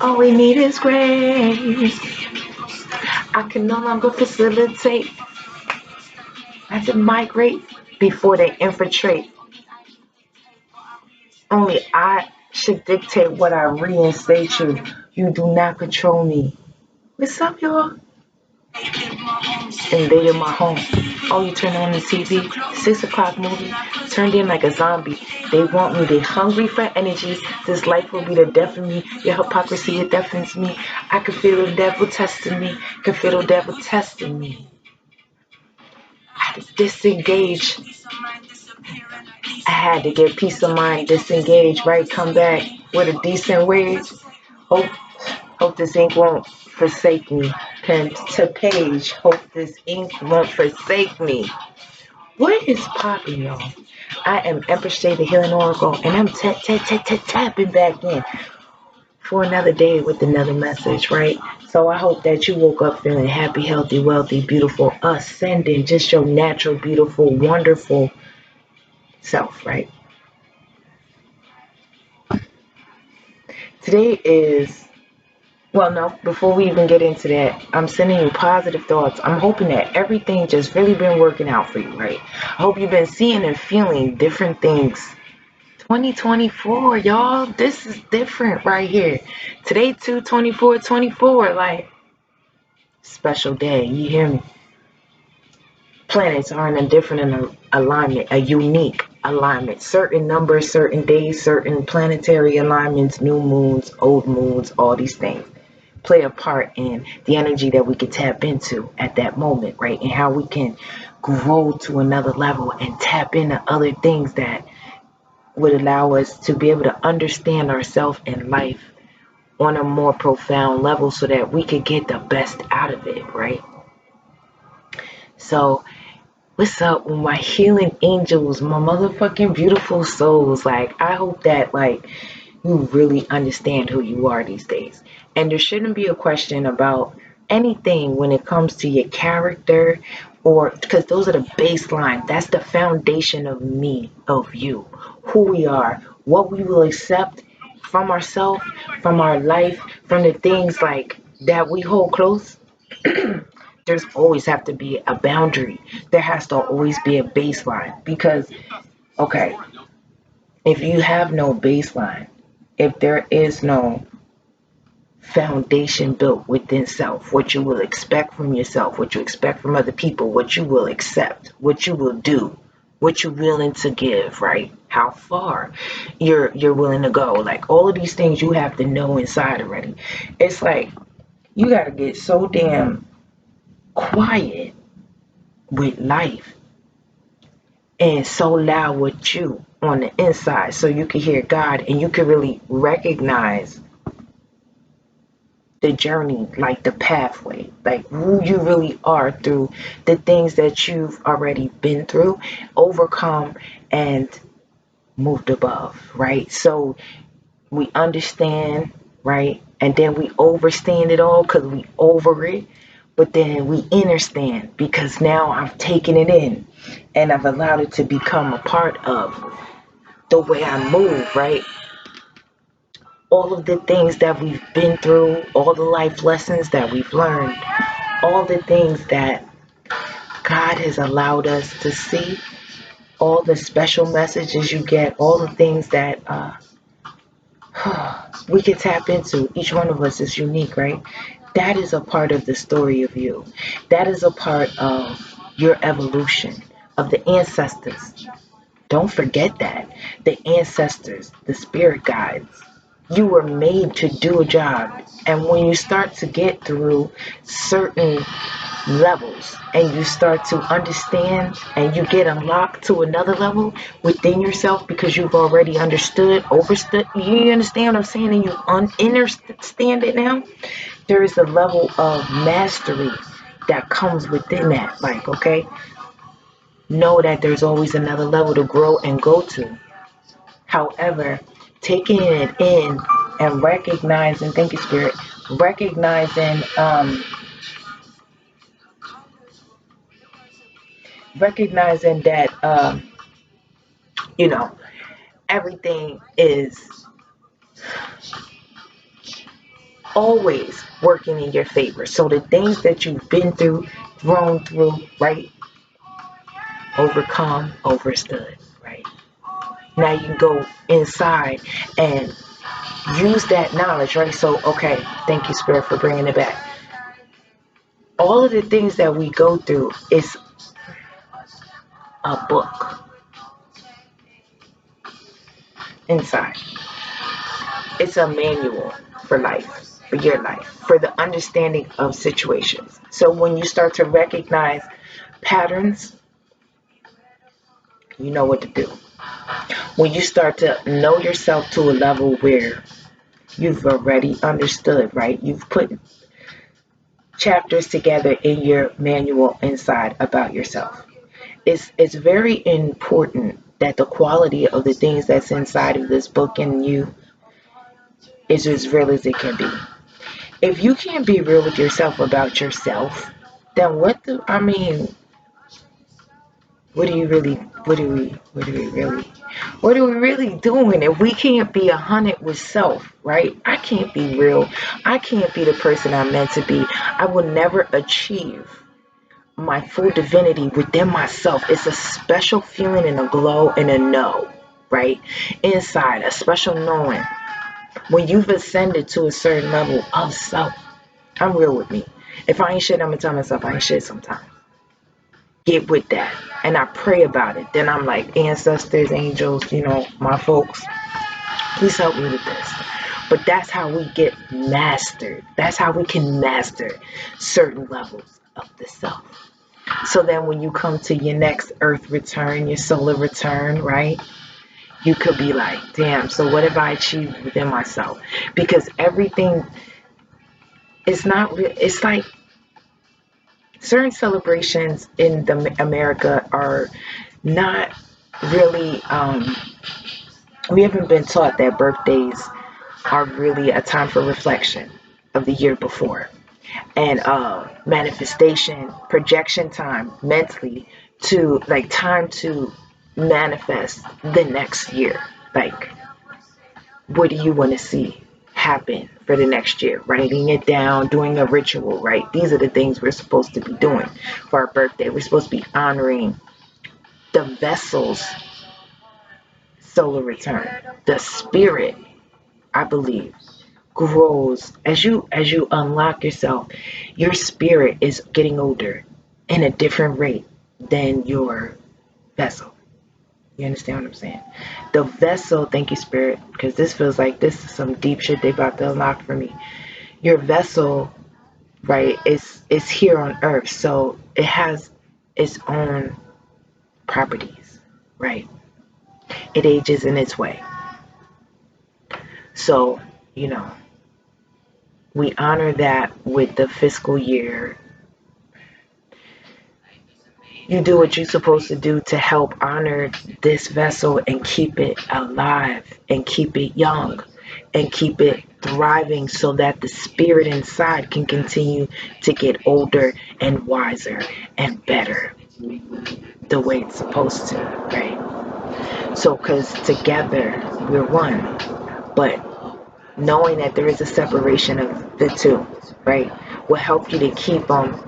All we need is grace. I can no longer facilitate. I have to migrate before they infiltrate. Only I should dictate what I reinstate you. You do not control me. What's up, y'all? Invaded my home. Oh, you turned on the TV? 6 o'clock movie? Turned in like a zombie. They want me. They hungry for energy. This life will be the death of me. Your hypocrisy, it deafens me. I can feel the devil testing me. Can feel the devil testing me. I had to disengage. I had to get peace of mind, disengage, right? Come back with a decent wage. Hope Hope this ink won't forsake me. Pen to page. Hope this ink won't forsake me. What is popping, y'all? I am Empress J, the Healing Oracle, and I'm tapping back in for another day with another message, right? So I hope that you woke up feeling happy, healthy, wealthy, beautiful, ascending, just your natural, beautiful, wonderful self, right? Today is Well, no, before we even get into that, I'm sending you positive thoughts. I'm hoping that everything just really been working out for you, right? I hope you've been seeing and feeling different things. 2024, y'all, this is different right here. Today, 2/24/24, like, special day, you hear me? Planets are in a different alignment, a unique alignment. Certain numbers, certain days, certain planetary alignments, new moons, old moons, all these things play a part in the energy that we can tap into at that moment, right? And how we can grow to another level and tap into other things that would allow us to be able to understand ourselves and life on a more profound level so that we could get the best out of it, right? So, what's up with my healing angels, my motherfucking beautiful souls? Like, I hope that, like, you really understand who you are these days. And there shouldn't be a question about anything when it comes to your character, or because those are the baseline. That's the foundation of me, of you, who we are, what we will accept from ourselves, from our life, from the things like that we hold close. There's always have to be a boundary. There has to always be a baseline because, okay, if you have no baseline, if there is no foundation built within self, what you will expect from yourself, what you expect from other people, what you will accept, what you will do, what you're willing to give, right? How far you're willing to go. Like all of these things you have to know inside already. It's like you gotta get so damn quiet with life and so loud with you on the inside so you can hear God and you can really recognize the journey, like the pathway, like who you really are through the things that you've already been through, overcome, and moved above, right? So we understand, right? And then we overstand it all because we over it, but then we understand because now I've taken it in and I've allowed it to become a part of the way I move, right? All of the things that we've been through, all the life lessons that we've learned, all the things that God has allowed us to see, all the special messages you get, all the things that we can tap into. Each one of us is unique, right? That is a part of the story of you. That is a part of your evolution, of the ancestors. Don't forget that. The ancestors, the spirit guides. You were made to do a job. And when you start to get through certain levels and you start to understand and you get unlocked to another level within yourself because you've already overstood, you understand what I'm saying, and you understand it now, there is a level of mastery that comes within that. Like, okay, know that there's always another level to grow and go to. However, taking it in and recognizing, thank you, Spirit, recognizing, recognizing that, you know, everything is always working in your favor. So the things that you've been through, grown through, right? Overcome, overstood, right? Now you can go inside and use that knowledge, right? So, okay, thank you, Spirit, for bringing it back. All of the things that we go through is a book inside. It's a manual for life, for your life, for the understanding of situations. So when you start to recognize patterns, you know what to do. When you start to know yourself to a level where you've already understood, right? You've put chapters together in your manual inside about yourself. It's very important that the quality of the things that's inside of this book in you is as real as it can be. If you can't be real with yourself about yourself, then what do you really, what are we really doing if we can't be 100 with self, right? I can't be real. I can't be the person I'm meant to be. I will never achieve my full divinity within myself. It's a special feeling and a glow and a know, right? Inside, a special knowing. When you've ascended to a certain level of self, I'm real with me. If I ain't shit, I'm gonna tell myself I ain't shit sometimes. Get with that. And I pray about it. Then I'm like, ancestors, angels, my folks, please help me with this. But that's how we get mastered. That's how we can master certain levels of the self. So then when you come to your next earth return, your solar return, right? You could be like, damn, so what have I achieved within myself? Because everything is not real. It's like certain celebrations in America are not really, we haven't been taught that birthdays are really a time for reflection of the year before. And manifestation, projection time mentally to like time to manifest the next year. Like, what do you want to see happen for the next year? Writing it down, doing a ritual, right? These are the things we're supposed to be doing for our birthday. We're supposed to be honoring the vessel's solar return. The spirit, I believe, grows as you unlock yourself. Your spirit is getting older in a different rate than your vessel. You understand what I'm saying? The vessel, thank you, Spirit, because this feels like this is some deep shit they about to unlock for me. Your vessel, right, is here on earth, so it has its own properties, right? It ages in its way. So, we honor that with the fiscal year. You do what you're supposed to do to help honor this vessel and keep it alive and keep it young and keep it thriving so that the spirit inside can continue to get older and wiser and better the way it's supposed to, right? So, because together we're one, but knowing that there is a separation of the two, right, will help you to keep them.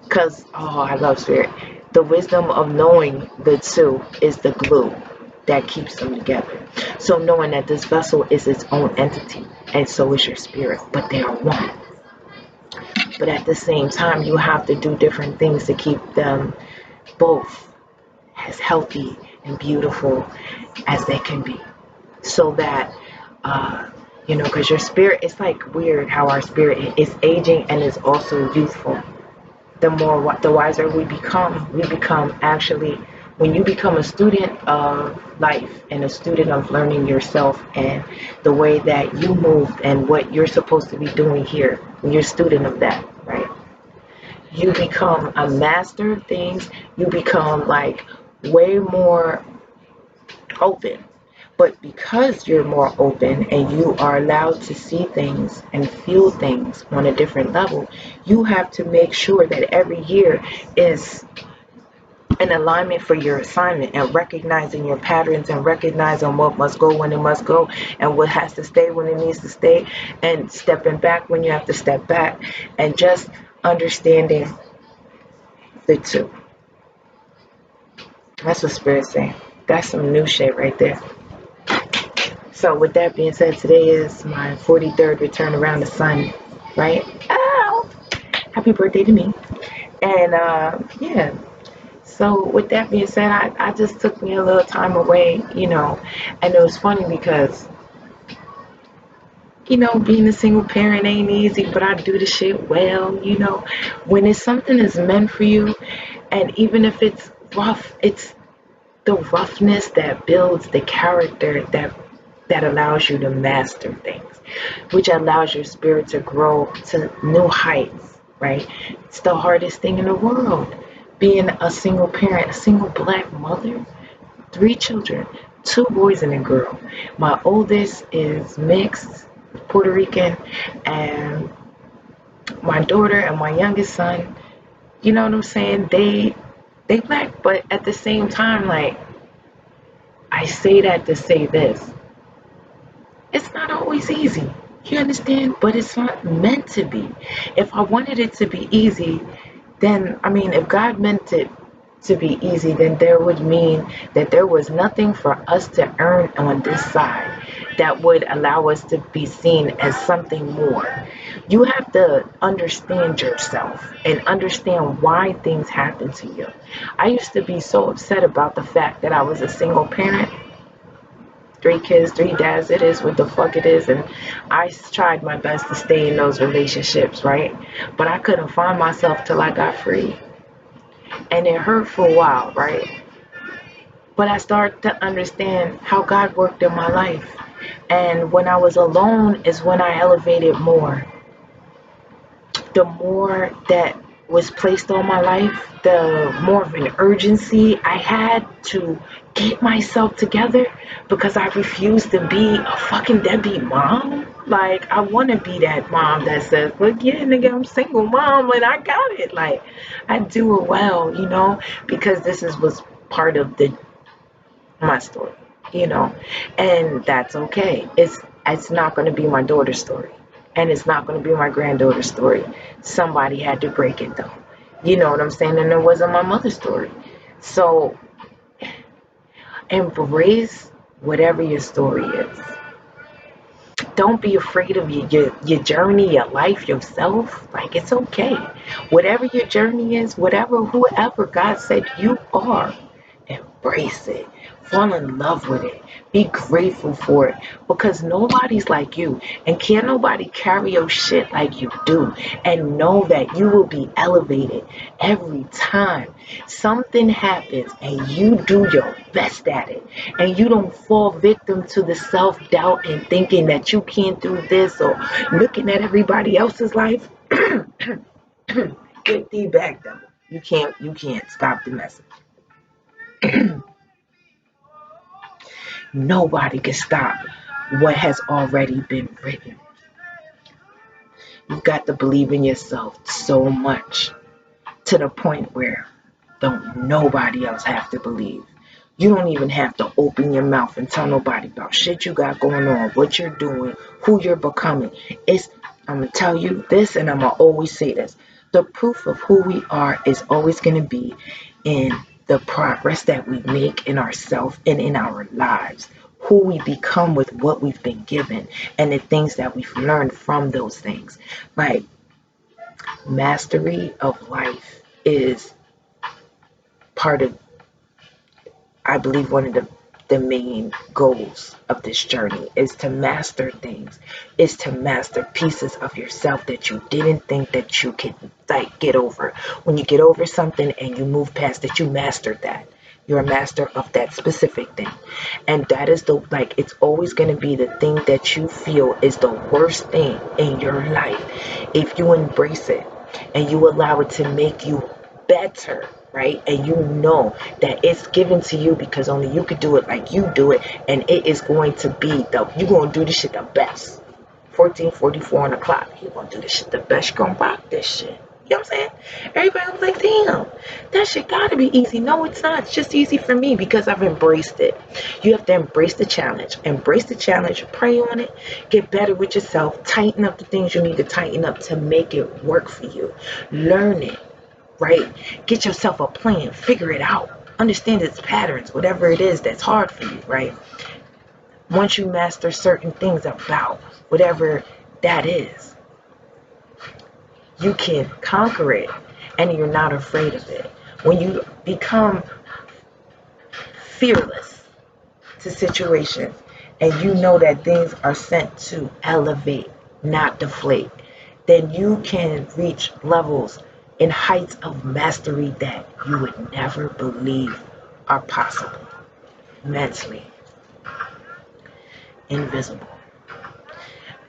Because, I love spirit. The wisdom of knowing the two is the glue that keeps them together. So knowing that this vessel is its own entity, and so is your spirit, but they are one. But at the same time, you have to do different things to keep them both as healthy and beautiful as they can be. So that, because your spirit, it's like weird how our spirit is aging and is also youthful. The wiser we become actually, when you become a student of life and a student of learning yourself and the way that you move and what you're supposed to be doing here, when you're a student of that, right? You become a master of things. You become like way more open. But because you're more open and you are allowed to see things and feel things on a different level, you have to make sure that every year is an alignment for your assignment, and recognizing your patterns, and recognizing what must go when it must go, and what has to stay when it needs to stay, and stepping back when you have to step back, and just understanding the two. That's what Spirit's saying. That's some new shit right there. So with that being said, today is my 43rd return around the sun, right? Ow! Happy birthday to me. And yeah. So with that being said, I just took me a little time away, and it was funny because, being a single parent ain't easy, but I do the shit well. When it's something that's meant for you, and even if it's rough, it's the roughness that builds the character that allows you to master things, which allows your spirit to grow to new heights, right? It's the hardest thing in the world. Being a single parent, a single black mother, 3 children, 2 boys and a girl. My oldest is mixed, Puerto Rican, and my daughter and my youngest son, you know what I'm saying? They black, but at the same time, like, I say that to say this. It's not always easy. You understand? But it's not meant to be. If I wanted it to be easy, then, I mean, if God meant it to be easy, then there would mean that there was nothing for us to earn on this side that would allow us to be seen as something more. You have to understand yourself and understand why things happen to you. I used to be so upset about the fact that I was a single parent, 3 kids, 3 dads. It is what the fuck it is. And I tried my best to stay in those relationships, right? But I couldn't find myself till I got free. And it hurt for a while, right? But I started to understand how God worked in my life. And when I was alone is when I elevated more. The more that was placed on my life, the more of an urgency I had to get myself together, because I refused to be a fucking deadbeat mom. Like, I want to be that mom that says, look, yeah, nigga, I'm single mom and I got it. Like, I do it well, because this was part of my story, and that's okay. It's not going to be my daughter's story, and it's not going to be my granddaughter's story. Somebody had to break it though. You know what I'm saying? And it wasn't my mother's story. So embrace whatever your story is. Don't be afraid of your journey, your life, yourself. Like, it's okay. Whatever your journey is, whoever God said you are, embrace it. Fall in love with it. Be grateful for it, because nobody's like you, and can't nobody carry your shit like you do. And know that you will be elevated every time something happens and you do your best at it, and you don't fall victim to the self-doubt and thinking that you can't do this, or looking at everybody else's life. Get thee back, devil. You can't stop the message. Nobody can stop what has already been written. You've got to believe in yourself so much, to the point where don't nobody else have to believe. You don't even have to open your mouth and tell nobody about shit you got going on, what you're doing, who you're becoming. I'm going to tell you this, and I'm going to always say this. The proof of who we are is always going to be in the progress that we make in ourselves and in our lives. Who we become with what we've been given, and the things that we've learned from those things. Like, mastery of life is part of, I believe, one of the main goals of this journey is to master things, is to master pieces of yourself that you didn't think that you could, like, get over. When you get over something and you move past it, you mastered that. You're a master of that specific thing. And that is it's always going to be the thing that you feel is the worst thing in your life. If you embrace it and you allow it to make you better, right? And you know that it's given to you because only you could do it like you do it. And it is going to be you're going to do this shit the best. 1444 on the clock. You're going to do this shit the best. You're going to rock this shit. know what I'm saying? Everybody was like, damn, that shit gotta be easy. No, it's not. It's just easy for me because I've embraced it. You have to embrace the challenge. Embrace the challenge, pray on it, get better with yourself, tighten up the things you need to tighten up to make it work for you. Learn it, right? Get yourself a plan, figure it out. Understand its patterns, whatever it is that's hard for you, right? Once you master certain things about whatever that is, you can conquer it and you're not afraid of it. When you become fearless to situations and you know that things are sent to elevate, not deflate, then you can reach levels and heights of mastery that you would never believe are possible. Mentally invisible.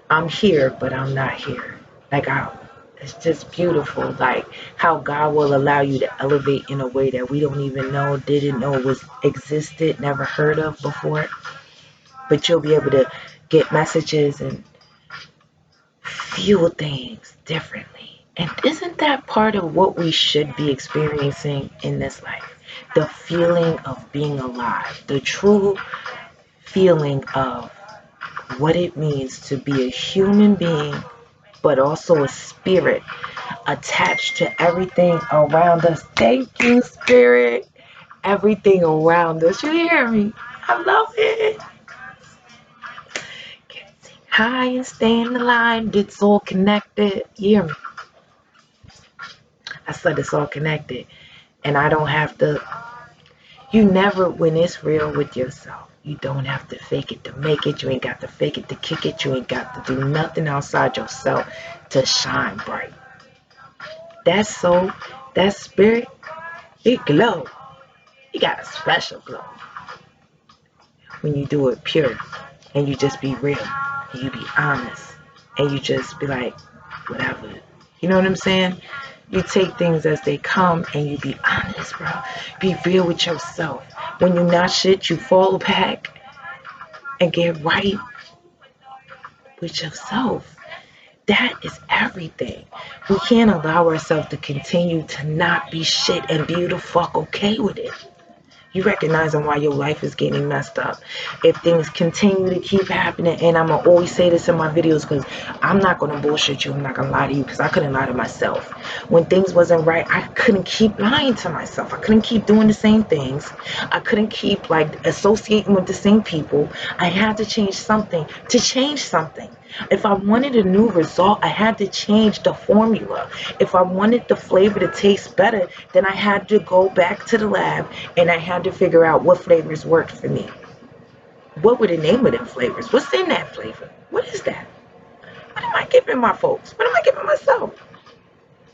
I'm here, but I'm not here. It's just beautiful, like how God will allow you to elevate in a way that we don't even know, didn't know was existed, never heard of before. But you'll be able to get messages and feel things differently. And isn't that part of what we should be experiencing in this life? The feeling of being alive, the true feeling of what it means to be a human being, but also a spirit attached to everything around us. Thank you, spirit. Everything around us. You hear me? I love it. Getting high and staying alive. It's all connected. You hear me? I said it's all connected. And I don't have to, you never, when it's real with yourself, you don't have to fake it to make it. You ain't got to fake it to kick it. You ain't got to do nothing outside yourself to shine bright. That's so, that spirit, it glow. You got a special glow when you do it pure and you just be real and you be honest and you just be like, whatever. You know what I'm saying? You take things as they come and you be honest, bro. Be real with yourself. When you're not shit, you fall back and get right with yourself. That is everything. We can't allow ourselves to continue to not be shit and be the fuck okay with it. You recognizing why your life is getting messed up. If things continue to keep happening, and I'm going to always say this in my videos because I'm not going to bullshit you. I'm not going to lie to you because I couldn't lie to myself. When things wasn't right, I couldn't keep lying to myself. I couldn't keep doing the same things. I couldn't keep associating with the same people. I had to change something to change something. If I wanted a new result, I had to change the formula. If I wanted the flavor to taste better, then I had to go back to the lab and I had to figure out what flavors worked for me. What were the name of them flavors? What's in that flavor? What is that? What am I giving my folks? What am I giving myself?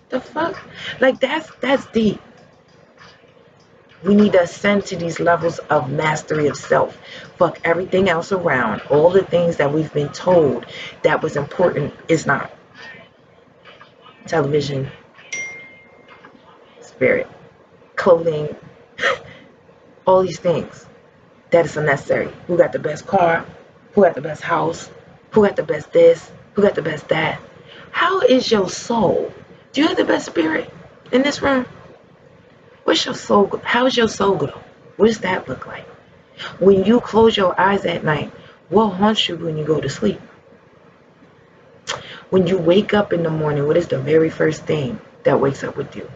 The fuck? That's deep. We need to ascend to these levels of mastery of self. Fuck everything else around. All the things that we've been told that was important is not. Television, spirit, clothing, all these things. That is unnecessary. Who got the best car? Who got the best house? Who got the best this? Who got the best that? How is your soul? Do you have the best spirit in this room? What's your soul? How's your soul go? What does that look like? When you close your eyes at night, what haunts you when you go to sleep? When you wake up in the morning, what is the very first thing that wakes up with you?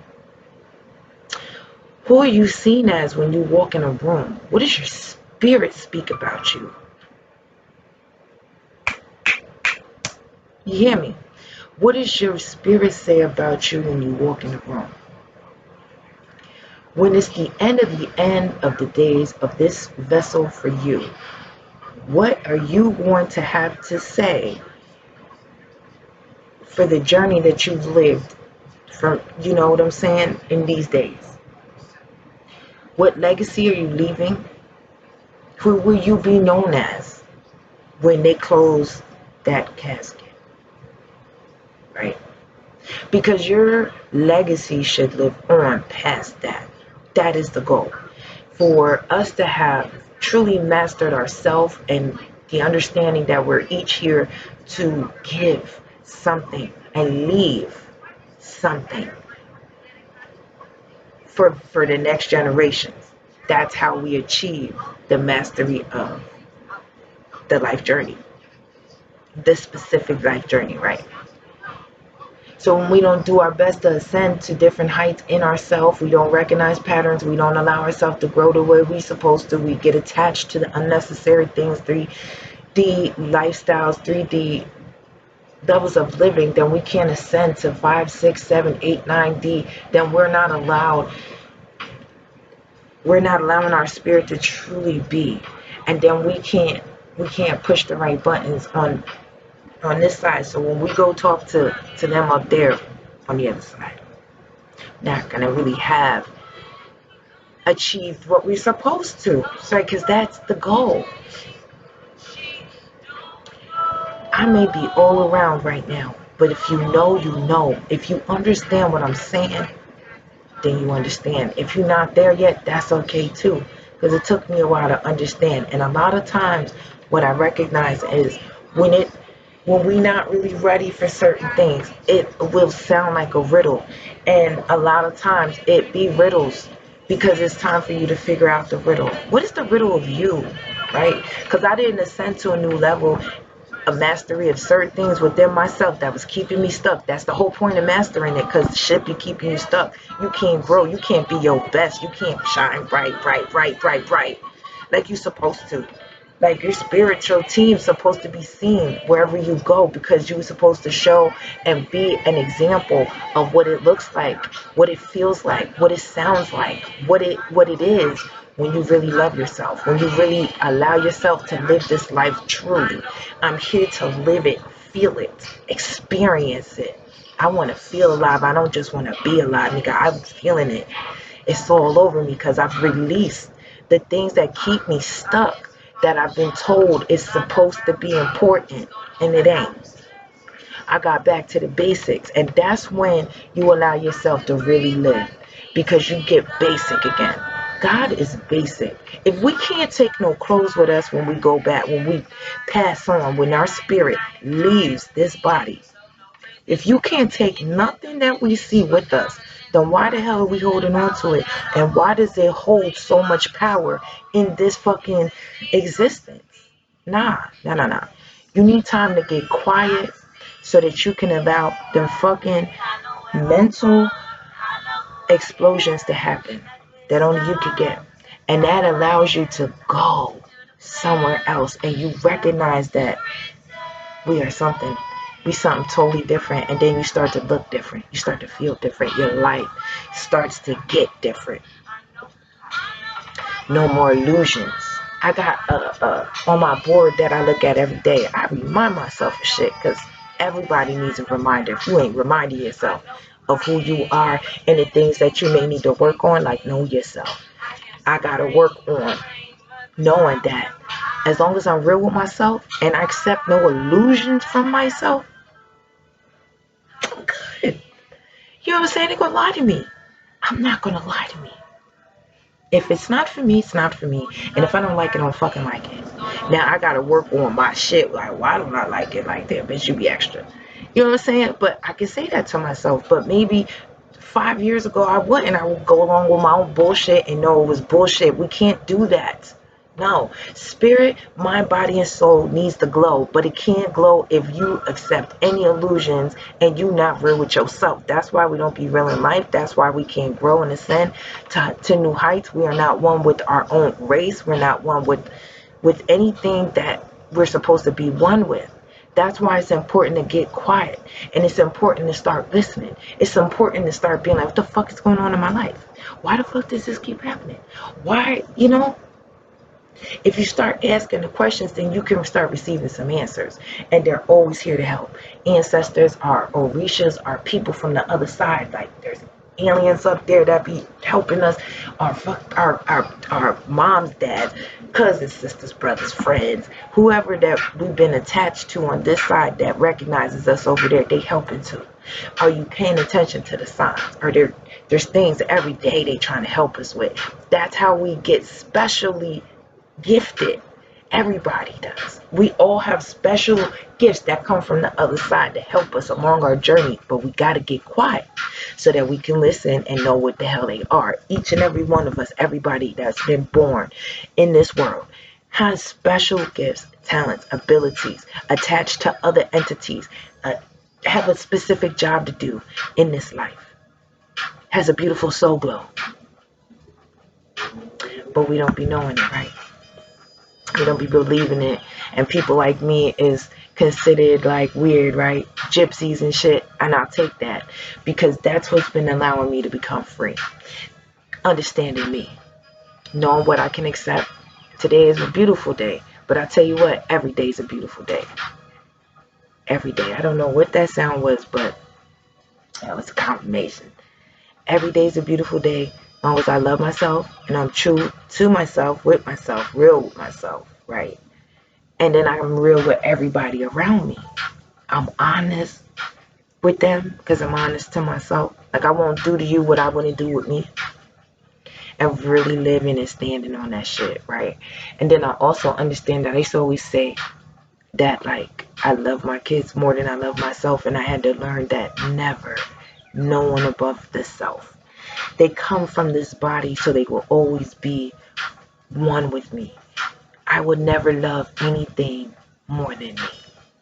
Who are you seen as when you walk in a room? What does your spirit speak about you? You hear me? What does your spirit say about you when you walk in the room? When it's the end of the days of this vessel for you, what are you going to have to say for the journey that you've lived from, you know what I'm saying, in these days? What legacy are you leaving? Who will you be known as when they close that casket? Right? Because your legacy should live on past that. That is the goal. For us to have truly mastered ourselves and the understanding that we're each here to give something and leave something for the next generations. That's how we achieve the mastery of the life journey, the specific life journey, right? So when we don't do our best to ascend to different heights in ourselves, we don't recognize patterns, we don't allow ourselves to grow the way we're supposed to, we get attached to the unnecessary things, 3D lifestyles, 3D levels of living, then we can't ascend to 5, 6, 7, 8, 9D, then we're not allowing our spirit to truly be. And then we can't push the right buttons on this side. So when we go talk to them up there on the other side, not gonna really have achieved what we're supposed to. So because that's the goal. I may be all around right now, but if you know, you know. If you understand what I'm saying, then you understand. If you're not there yet, that's okay too. Because it took me a while to understand. And a lot of times what I recognize is when we're not really ready for certain things, it will sound like a riddle. And a lot of times it be riddles because it's time for you to figure out the riddle. What is the riddle of you, right? Because I didn't ascend to a new level, a mastery of certain things within myself that was keeping me stuck. That's the whole point of mastering it, because shit be keeping you stuck. You can't grow. You can't be your best. You can't shine bright, bright, bright, bright, bright like you're supposed to. Like your spiritual team's supposed to be seen wherever you go, because you're supposed to show and be an example of what it looks like, what it feels like, what it sounds like, what it is when you really love yourself, when you really allow yourself to live this life truly. I'm here to live it, feel it, experience it. I want to feel alive. I don't just want to be alive, nigga. I'm feeling it. It's all over me because I've released the things that keep me stuck, that I've been told is supposed to be important, and it ain't. I got back to the basics, and that's when you allow yourself to really live, because you get basic again. God is basic. If we can't take no clothes with us when we go back, when we pass on, when our spirit leaves this body, if you can't take nothing that we see with us, then why the hell are we holding on to it? And why does it hold so much power in this fucking existence? Nah, nah, nah, nah. You need time to get quiet so that you can allow the fucking mental explosions to happen that only you can get. And that allows you to go somewhere else, and you recognize that we are something. We something totally different, and then you start to look different. You start to feel different. Your life starts to get different. No more illusions. I got on my board that I look at every day. I remind myself of shit, because everybody needs a reminder. If you ain't reminding yourself of who you are and the things that you may need to work on, like know yourself. I gotta work on knowing that as long as I'm real with myself and I accept no illusions from myself, I'm good. You know what I'm saying? They're gonna lie to me. I'm not gonna lie to me. If it's not for me, it's not for me. And if I don't like it, I don't fucking like it. Now I gotta work on my shit. Like, why don't I like it like that? Bitch, you be extra. You know what I'm saying? But I can say that to myself. But maybe 5 years ago I wouldn't. I would go along with my own bullshit and know it was bullshit. We can't do that. No. Spirit, mind, body, and soul needs to glow, but it can't glow if you accept any illusions and you not real with yourself. That's why we don't be real in life. That's why we can't grow and ascend to new heights. We are not one with our own race. We're not one with anything that we're supposed to be one with. That's why it's important to get quiet, and it's important to start listening. It's important to start being like, what the fuck is going on in my life? Why the fuck does this keep happening? Why, you know? If you start asking the questions, then you can start receiving some answers. And they're always here to help. Ancestors are orishas, are people from the other side. Like there's aliens up there that be helping us. Our moms, dads, cousins, sisters, brothers, friends, whoever that we've been attached to on this side that recognizes us over there, they helping too. Are you paying attention to the signs? There's things every day they trying to help us with. That's how we get specially gifted Everybody does. We all have special gifts that come from the other side to help us along our journey, but we got to get quiet so that we can listen and know what the hell they are. Each and every one of us, everybody that's been born in this world, has special gifts, talents, abilities attached to other entities, have a specific job to do in this life, has a beautiful soul glow, but we don't be knowing it, right? We don't be believing it, and people like me is considered like weird, right? Gypsies and shit, and I'll take that because that's what's been allowing me to become free. Understanding me, knowing what I can accept. Today is a beautiful day, but I tell you what, every day is a beautiful day. Every day. I don't know what that sound was, but that was a confirmation. Every day is a beautiful day as long as I love myself and I'm true to myself, with myself, real with myself, right? And then I'm real with everybody around me. I'm honest with them because I'm honest to myself. Like I won't do to you what I wouldn't do with me. And really living and standing on that shit, right? And then I also understand that I used to always say that like I love my kids more than I love myself, and I had to learn that never, no one above the self. They come from this body, so they will always be one with me. I would never love anything more than me.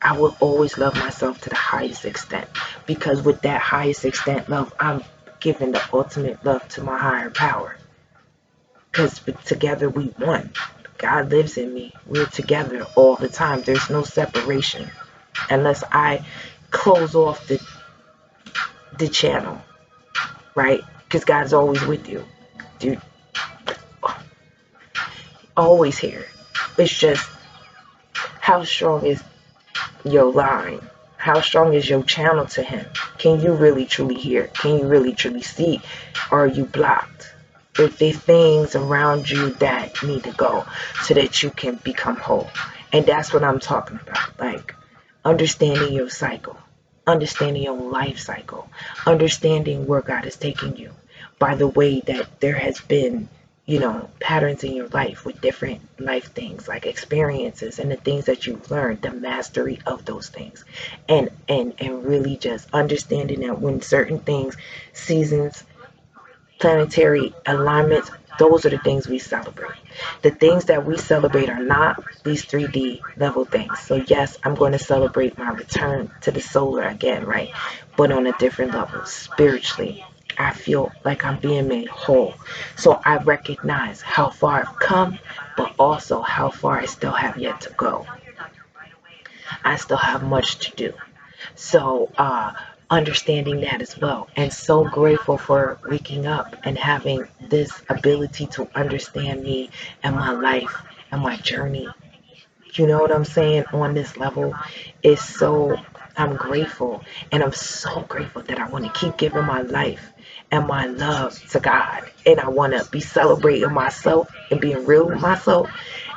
I will always love myself to the highest extent, because with that highest extent love, I'm giving the ultimate love to my higher power. Because together we one. God lives in me. We're together all the time. There's no separation unless I close off the channel, right? Because God's always with you, dude. Always here. It's just how strong is your line? How strong is your channel to him? Can you really truly hear? Can you really truly see? Or are you blocked? If there things around you that need to go so that you can become whole. And that's what I'm talking about. Like understanding your cycle, understanding your life cycle, understanding where God is taking you by the way that there has been, patterns in your life with different life things like experiences and the things that you've learned, the mastery of those things. And really just understanding that when certain things, seasons, planetary alignments, those are the things we celebrate. The things that we celebrate are not these 3D level things. So yes, I'm going to celebrate my return to the solar again, right? But on a different level, spiritually. I feel like I'm being made whole. So I recognize how far I've come, but also how far I still have yet to go. I still have much to do. So, understanding that as well. And so grateful for waking up and having this ability to understand me and my life and my journey. You know what I'm saying? On this level is so, I'm grateful. And I'm so grateful that I want to keep giving my life and my love to God. And I want to be celebrating myself and being real with myself,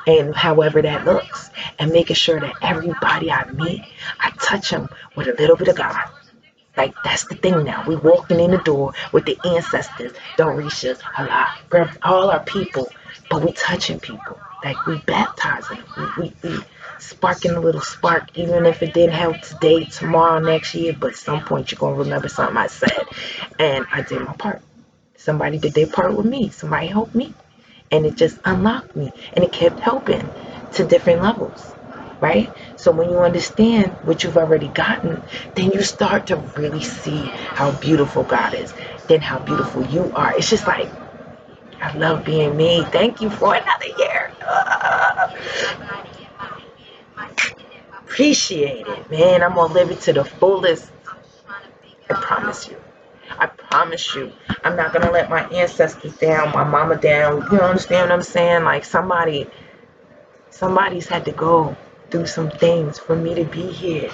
and however that looks, and making sure that everybody I meet, I touch them with a little bit of God. Like that's the thing now. We walking in the door with the ancestors, Dorishas, Allah, all our people, but we touching people. Like we baptizing them. We sparking a little spark, even if it didn't help today, tomorrow, next year. But at some point you're gonna remember something I said, and I did my part. Somebody did their part with me. Somebody helped me, and it just unlocked me, and it kept helping to different levels, right? So when you understand what you've already gotten, then you start to really see how beautiful God is, then how beautiful you are. It's just like, I love being me. Thank you for another year. Appreciate it, man. I'm gonna live it to the fullest. I promise you. I promise you. I'm not gonna let my ancestors down, my mama down. You understand what I'm saying? Like somebody's had to go through some things for me to be here.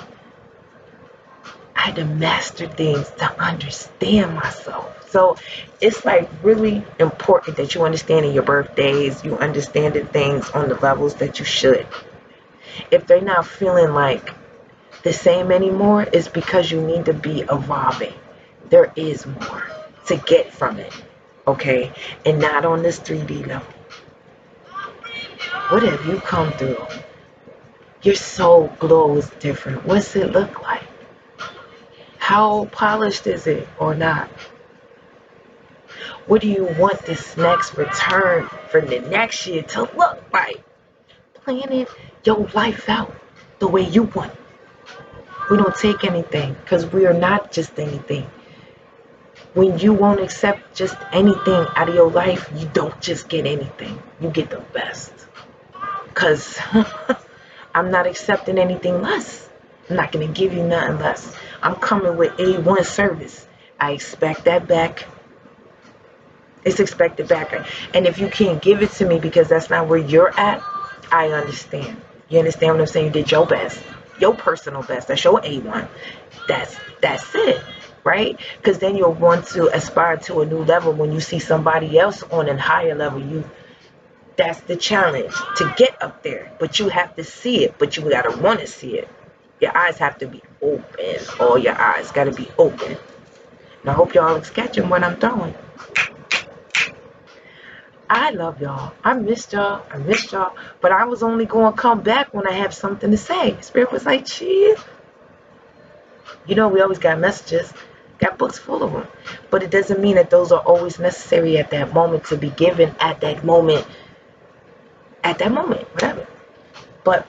I had to master things to understand myself. So it's like really important that you understand your birthdays, you understanding things on the levels that you should. If they're not feeling like the same anymore, it's because you need to be evolving. There is more to get from it, okay? And not on this 3D level. What have you come through? Your soul glow is different. What's it look like? How polished is it or not? What do you want this next return for the next year to look like? Planning your life out the way you want it. We don't take anything because we are not just anything. When you won't accept just anything out of your life, you don't just get anything. You get the best. Because I'm not accepting anything less. I'm not going to give you nothing less. I'm coming with A1 service. I expect that back. It's expected back. And if you can't give it to me because that's not where you're at, I understand. You understand what I'm saying? You did your best. Your personal best. That's your A1. That's it. Right? Because then you'll want to aspire to a new level when you see somebody else on a higher level. That's the challenge, to get up there. But you have to see it, but you gotta want to see it. Your eyes have to be open. All your eyes gotta be open. And I hope y'all is catching what I'm throwing. I love y'all. I missed y'all. But I was only going to come back when I have something to say. Spirit was like, chill. You know, we always got messages. Got books full of them. But it doesn't mean that those are always necessary at that moment to be given at that moment. Whatever. But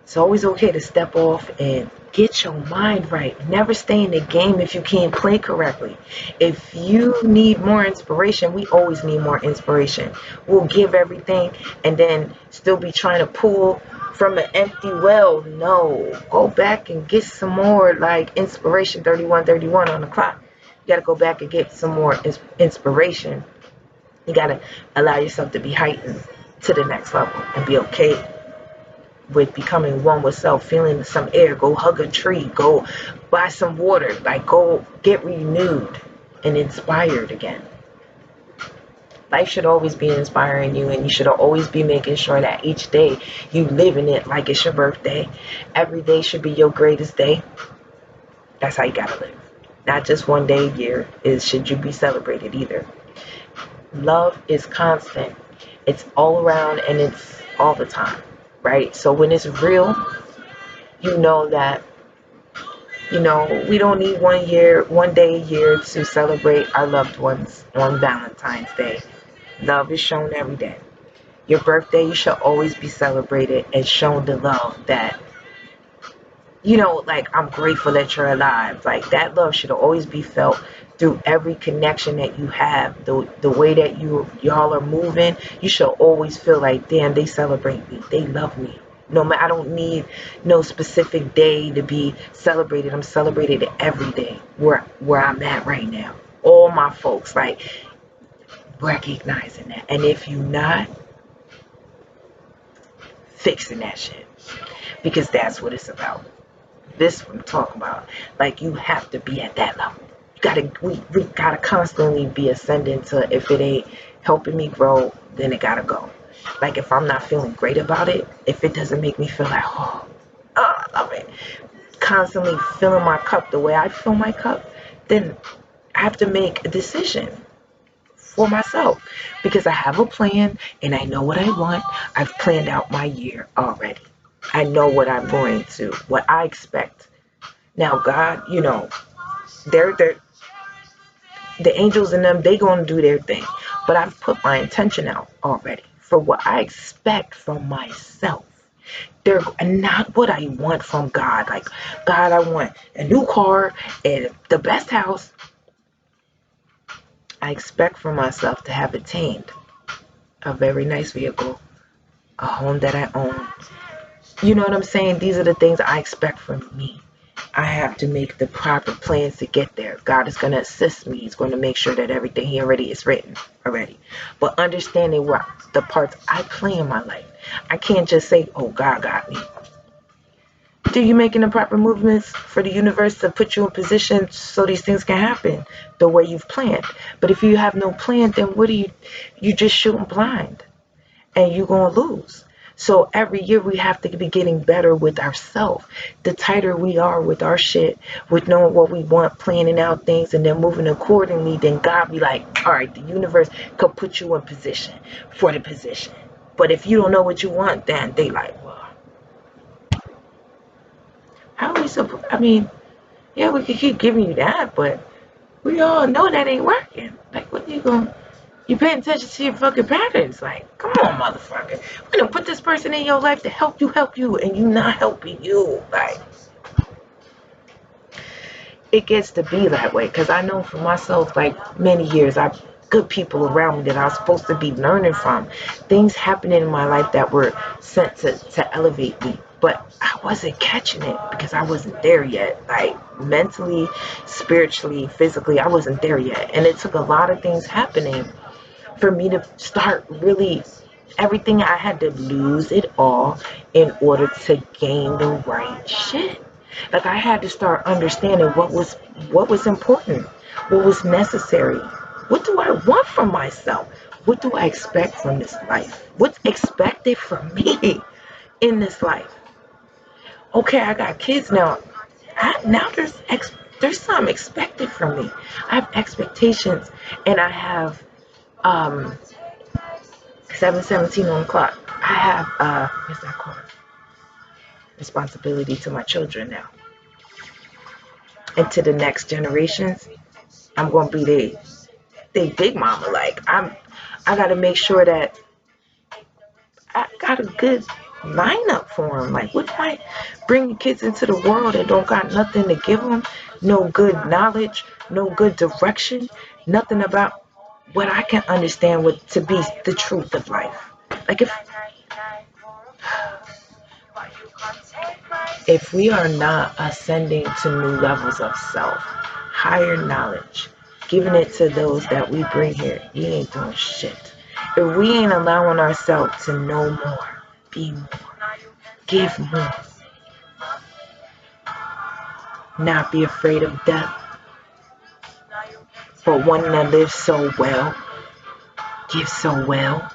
it's always okay to step off and get your mind right. Never stay in the game if you can't play correctly. If you need more inspiration, we always need more inspiration. We'll give everything and then still be trying to pull from an empty well. No, go back and get some more, like inspiration. 31:31 on the clock. You got to go back and get some more inspiration. You got to allow yourself to be heightened to the next level and be okay with becoming one with self, feeling some air, go hug a tree, go buy some water, like go get renewed and inspired again. Life should always be inspiring you, and you should always be making sure that each day you live in it like it's your birthday. Every day should be your greatest day. That's how you gotta live. Not just one day a year should you be celebrated either. Love is constant. It's all around and it's all the time. Right? So when it's real, you know that, we don't need one day a year to celebrate our loved ones on Valentine's Day. Love is shown every day. Your birthday, you should always be celebrated and shown the love that, like, I'm grateful that you're alive. Like, that love should always be felt through every connection that you have. The way that y'all are moving, you should always feel like, damn, they celebrate me. They love me. No, I don't need no specific day to be celebrated. I'm celebrated every day where I'm at right now. All my folks, like, recognizing that. And if you're not, fixing that shit. Because that's what it's about. This what I'm talking about. Like, you have to be at that level. We gotta constantly be ascending to, if it ain't helping me grow, then it gotta go. Like, if I'm not feeling great about it, if it doesn't make me feel like, I love it, constantly filling my cup the way I fill my cup, then I have to make a decision for myself, because I have a plan and I know what I want. I've planned out my year already. I know what I'm going to, what I expect. Now, God, they're the angels and them, they gonna do their thing. But I've put my intention out already for what I expect from myself. They're not what I want from God. Like, God, I want a new car and the best house. I expect from myself to have attained a very nice vehicle, a home that I own. You know what I'm saying? These are the things I expect from me. I have to make the proper plans to get there. God is going to assist me. He's going to make sure that everything He already is written already. But understanding what the parts I play in my life. I can't just say, oh, God got me. Do you making the proper movements for the universe to put you in position so these things can happen the way you've planned? But if you have no plan, then what you just shooting blind and you're going to lose. So every year we have to be getting better with ourselves. The tighter we are with our shit, with knowing what we want, planning out things, and then moving accordingly, then God be like, all right, the universe could put you in position for the position. But if you don't know what you want, then they like, well, how are we supposed, I mean, yeah, we could keep giving you that, but we all know that ain't working. Like, what you gonna, you paying attention to your fucking patterns. Like, come on, motherfucker. We're gonna put this person in your life to help you, and you not helping you. Like, it gets to be that way. Because I know for myself, like, many years, I've good people around me that I was supposed to be learning from. Things happening in my life that were sent to elevate me. But I wasn't catching it because I wasn't there yet. Like, mentally, spiritually, physically, I wasn't there yet. And it took a lot of things happening for me to start really, everything I had to lose it all in order to gain the right shit. Like, I had to start understanding what was important, what was necessary. What do I want from myself? What do I expect from this life? What's expected from me in this life? Okay, I got kids now. Now there's something expected from me. I have expectations, and I have um 7:17 on the clock. I have what's that called? Responsibility to my children now, and to the next generations. I'm gonna be they big mama. Like, I gotta make sure that I got a good lineup for them. Like, what if I bring the kids into the world and don't got nothing to give them? No good knowledge, no good direction, nothing about what I can understand what to be the truth of life. Like, if we are not ascending to new levels of self, higher knowledge, giving it to those that we bring here, we ain't doing shit. If we ain't allowing ourselves to know more, be more, give more, not be afraid of death, but one that lives so well, give so well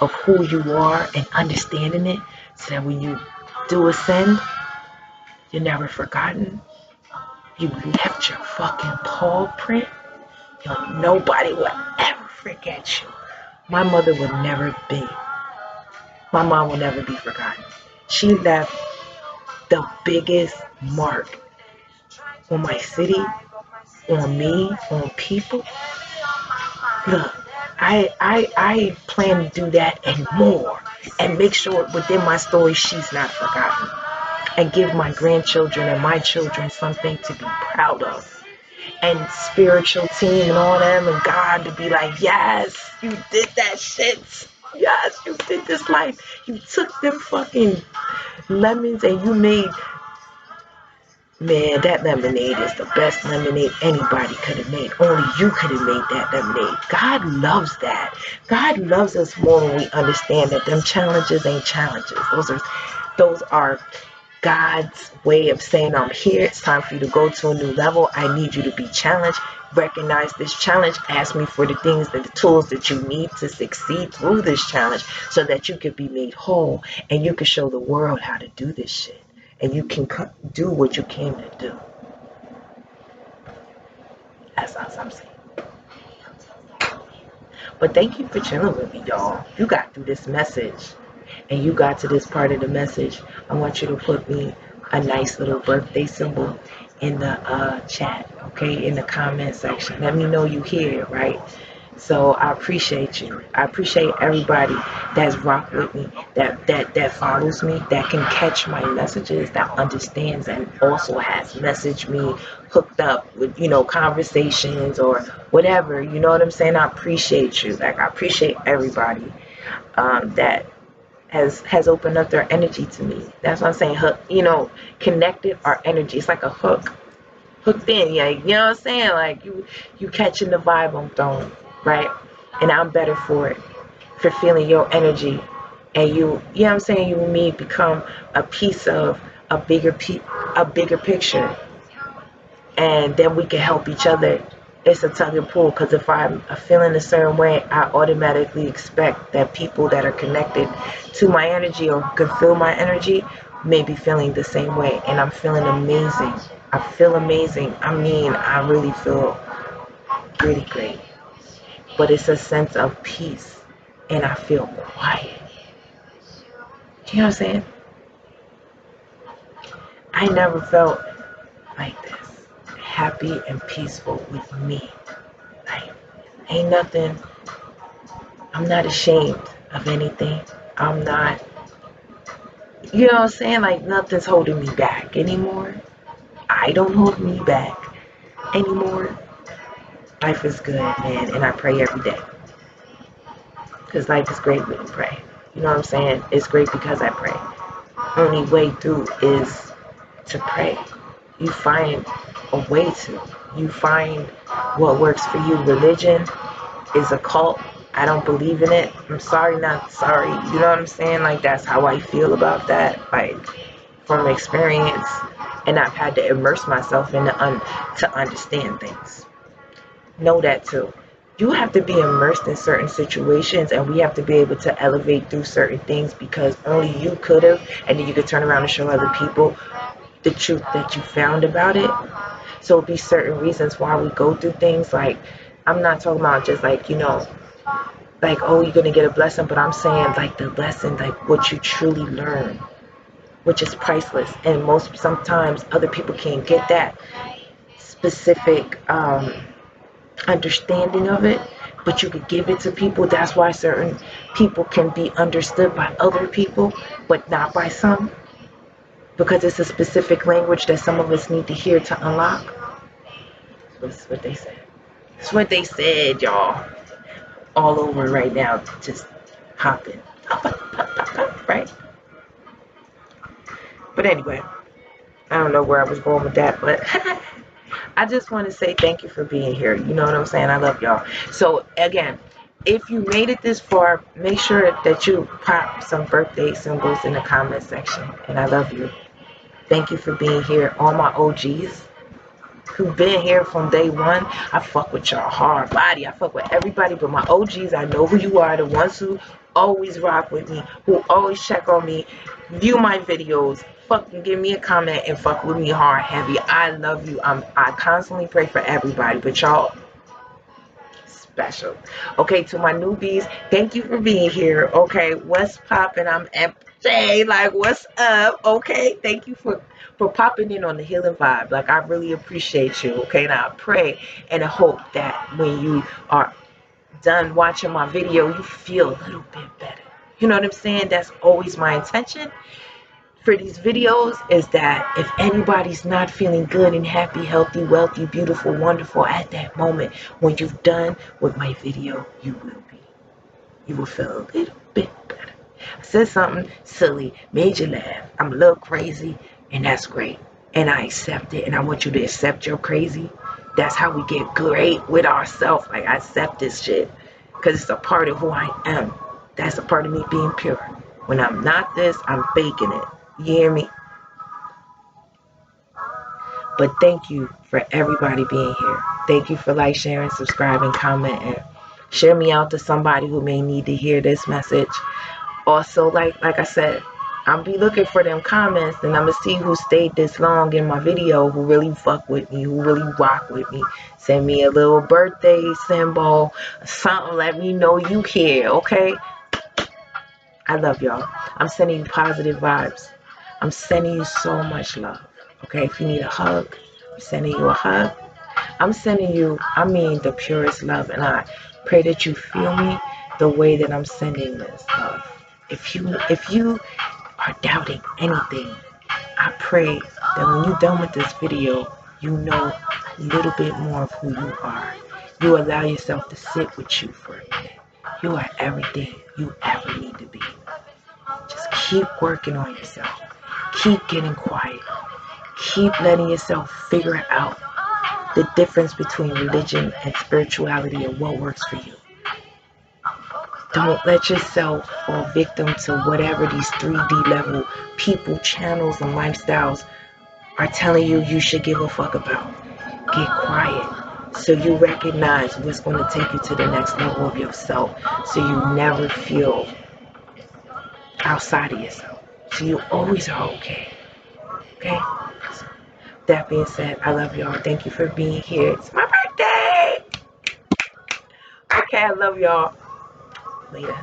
of who you are and understanding it, so that when you do ascend, you're never forgotten. You left your fucking paw print. Nobody will ever forget you. My mother will never be. My mom will never be forgotten. She left the biggest mark on my city, on me, on people. Look, I plan to do that and more, and make sure within my story she's not forgotten, and give my grandchildren and my children something to be proud of. And spiritual team and all them and God to be like, yes, you did that shit. Yes, you did this life. You took them fucking lemons and you made, man, that lemonade is the best lemonade anybody could have made. Only you could have made that lemonade. God loves that. God loves us more when we understand that them challenges ain't challenges. Those are God's way of saying, I'm here. It's time for you to go to a new level. I need you to be challenged. Recognize this challenge. Ask me for the things, the tools that you need to succeed through this challenge, so that you can be made whole and you can show the world how to do this shit. And you can do what you came to do. That's all I'm saying. But thank you for chilling with me, y'all. You got through this message and you got to this part of the message. I want you to put me a nice little birthday symbol in the chat, okay, in the comment section. Let me know you here, right? So I appreciate you. I appreciate everybody that's rocked with me, that follows me, that can catch my messages, that understands and also has messaged me, hooked up with, conversations or whatever. You know what I'm saying? I appreciate you. Like, I appreciate everybody that has opened up their energy to me. That's what I'm saying. Hook, connected our energy. It's like a hook. Hooked in, yeah, you know what I'm saying? Like, you catching the vibe I'm throwing, right? And I'm better for it, for feeling your energy. And you know what I'm saying? You and me become a piece of a bigger picture. And then we can help each other. It's a tug and pull, because if I'm feeling a certain way, I automatically expect that people that are connected to my energy or can feel my energy may be feeling the same way. And I'm feeling amazing. I feel amazing. I mean, I really feel really great. But it's a sense of peace, and I feel quiet. You know what I'm saying? I never felt like this. Happy and peaceful with me. Like, ain't nothing, I'm not ashamed of anything. I'm not, you know what I'm saying? Like, nothing's holding me back anymore. I don't hold me back anymore. Life is good, man, and I pray every day. Because life is great when you pray. You know what I'm saying? It's great because I pray. Only way through is to pray. You find a way to. You find what works for you. Religion is a cult. I don't believe in it. I'm sorry, not sorry. You know what I'm saying? Like, that's how I feel about that. Like, from experience. And I've had to immerse myself in to understand things. Know that too. You have to be immersed in certain situations, and we have to be able to elevate through certain things because only you could have, and then you could turn around and show other people the truth that you found about it. So it'll be certain reasons why we go through things. Like, I'm not talking about just like, you know, like, oh, you're gonna get a blessing, but I'm saying like the lesson, like what you truly learn, which is priceless. And sometimes other people can't get that specific understanding of it, but you could give it to people. That's why certain people can be understood by other people, but not by some, because it's a specific language that some of us need to hear to unlock. That's what they said. That's what they said, y'all. All over right now, just hopping. Right? But anyway, I don't know where I was going with that, but I just want to say thank you for being here. You know what I'm saying? I love y'all. So again, if you made it this far, make sure that you pop some birthday symbols in the comment section. And I love you. Thank you for being here. All my OGs who've been here from day one. I fuck with y'all hard body. I fuck with everybody but my OGs. I know who you are. The ones who always rock with me, who always check on me, view my videos, fucking give me a comment and fuck with me hard, heavy. I love you. I constantly pray for everybody, but y'all special. Okay, to my newbies, thank you for being here. Okay, what's poppin'? I'm MJ. Like, what's up? Okay, thank you for popping in on the healing vibe. Like, I really appreciate you. Okay, now I pray and I hope that when you are done watching my video, you feel a little bit better. You know what I'm saying? That's always my intention for these videos, is that if anybody's not feeling good and happy, healthy, wealthy, beautiful, wonderful at that moment, when you're done with my video, you will be. You will feel a little bit better. I said something silly, made you laugh. I'm a little crazy, and that's great. And I accept it, and I want you to accept your crazy. That's how we get great with ourselves. Like, I accept this shit because it's a part of who I am. That's a part of me being pure. When I'm not this, I'm faking it. You hear me? But thank you for everybody being here. Thank you for like, sharing, subscribing, commenting. Share me out to somebody who may need to hear this message. Also, like I said, I'll be looking for them comments, and I'm gonna see who stayed this long in my video, who really fuck with me, who really rock with me. Send me a little birthday symbol, something. Let me know you here, okay? I love y'all. I'm sending you positive vibes. I'm sending you so much love. Okay, if you need a hug, I'm sending you a hug. I'm sending you, I mean, the purest love, and I pray that you feel me the way that I'm sending this love. If you are doubting anything, I pray that when you're done with this video, you know a little bit more of who you are. You allow yourself to sit with you for a minute. You are everything you ever need to be. Just keep working on yourself. Keep getting quiet. Keep letting yourself figure out the difference between religion and spirituality and what works for you. Don't let yourself fall victim to whatever these 3D level people, channels, and lifestyles are telling you you should give a fuck about. Get quiet so you recognize what's going to take you to the next level of yourself, so you never feel outside of yourself. So you always are okay. Okay? So, that being said, I love y'all. Thank you for being here. It's my birthday. Okay, I love y'all. Later.